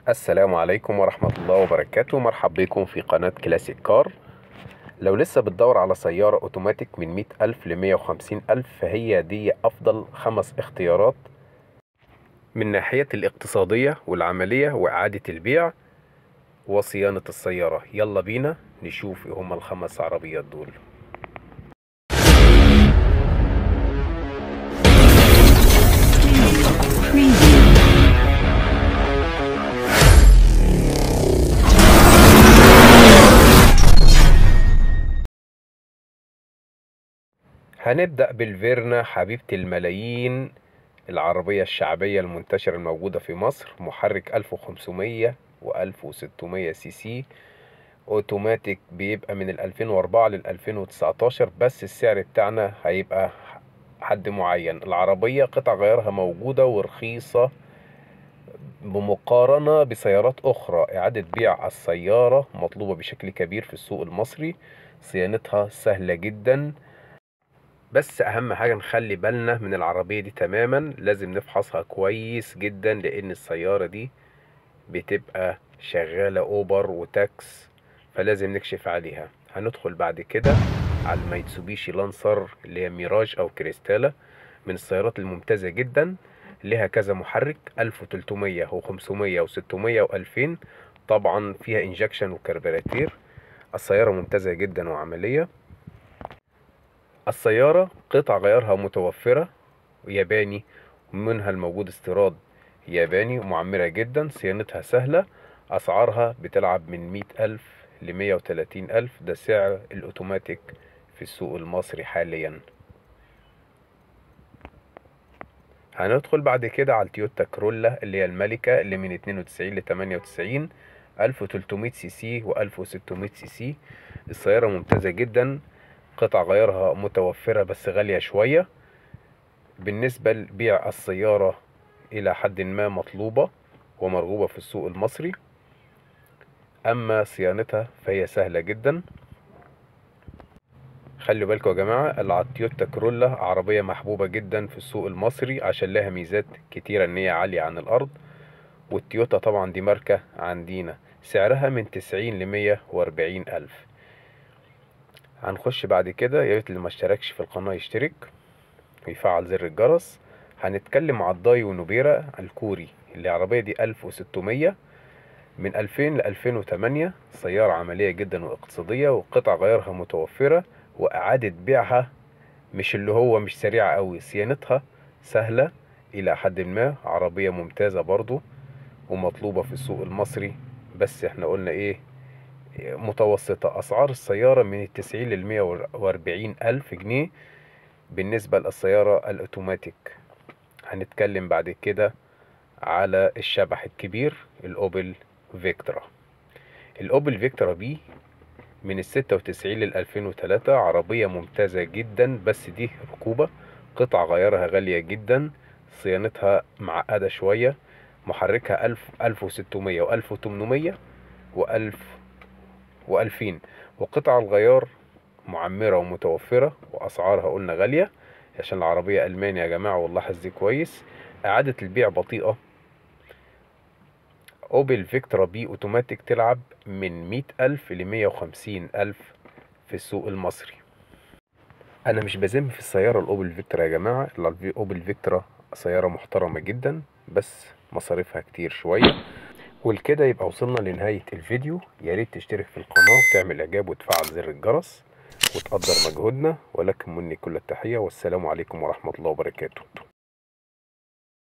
السلام عليكم ورحمة الله وبركاته. مرحب بكم في قناة كلاسيك كار. لو لسه بتدور على سيارة اوتوماتيك من 100,000 ل150,000 فهي دي أفضل 5 اختيارات من ناحية الاقتصادية والعملية وإعادة البيع وصيانة السيارة. يلا بينا نشوف هم ال5 عربيات دول. هنبدأ بالفيرنا حبيبة الملايين، العربية الشعبية المنتشرة الموجودة في مصر. محرك 1500 و1600 سي سي اوتوماتيك، بيبقى من 2004 ل 2019، بس السعر بتاعنا هيبقى حد معين. العربية قطع غيارها موجودة ورخيصة بمقارنة بسيارات أخرى. إعادة بيع السيارة مطلوبة بشكل كبير في السوق المصري، صيانتها سهلة جدا. بس أهم حاجة نخلي بالنا من العربية دي تماما، لازم نفحصها كويس جدا، لأن السيارة دي بتبقى شغالة أوبر وتاكس، فلازم نكشف عليها. هندخل بعد كده على الميتسوبيشي لانسر اللي هي ميراج أو كريستالا، من السيارات الممتازة جدا. لها كذا محرك 1300 و500 و600 و2000، طبعا فيها انجكشن وكربراتير. السيارة ممتازة جدا وعملية. السيارة قطع غيارها متوفرة ياباني، منها الموجود استيراد ياباني، ومعمرة جدا، صيانتها سهلة. أسعارها بتلعب من 100,000 ل130,000، ده سعر الأوتوماتيك في السوق المصري حاليا. هندخل بعد كده على التويوتا كرولا اللي هي الملكة، اللي من 92 ل 98، 1300 سي سي و1600 سي سي. السيارة ممتازة جدا، قطع غيارها متوفرة بس غالية شوية. بالنسبة لبيع السيارة إلى حد ما مطلوبة ومرغوبة في السوق المصري، أما صيانتها فهي سهلة جدا. خلوا بالكم يا جماعة، التويوتا كرولا عربية محبوبة جدا في السوق المصري عشان لها ميزات كتيرة، ان هي عالية عن الأرض. والتويوتا طبعا دي ماركة عندنا، سعرها من 90 ل140,000. هنخش بعد كده، يا ريت اللي ما اشتركش في القناة يشترك ويفعل زر الجرس. هنتكلم على الدايو نوبيرا الكوري، اللي العربية دي 1600، من 2000 ل 2008. سيارة عملية جدا واقتصادية، وقطع غيارها متوفرة، وإعادة بيعها مش سريعة قوي. صيانتها سهلة إلى حد ما. عربية ممتازة برضو ومطلوبة في السوق المصري، بس احنا قلنا ايه، متوسطة. أسعار السيارة من 90 ل 140,000 جنيه بالنسبة للسيارة الأوتوماتيك. هنتكلم بعد كده على الشبح الكبير، الأوبل فيكترا. الأوبل فيكترا بي من 96 ل 2003، عربية ممتازة جدا، بس دي ركوبة. قطع غيارها غالية جدا، صيانتها معقدة شوية. محركها 1600 و1800 و1000 و2000، وقطع الغيار معمرة ومتوفرة، وأسعارها قلنا غالية عشان العربية ألمانيا يا جماعة، واللاحظ دي كويس. إعادة البيع بطيئة. اوبل فيكترا بي اوتوماتيك تلعب من 100,000 ل 150,000 في السوق المصري. انا مش بذم في السيارة الاوبل فيكترا يا جماعة، الاوبل فيكترا سيارة محترمة جدا، بس مصاريفها كتير شوية. والكده يبقى وصلنا لنهاية الفيديو. يا ريت تشترك في القناة وتعمل اعجاب وتفعل زر الجرس وتقدر مجهودنا، ولكم مني كل التحية، والسلام عليكم ورحمة الله وبركاته.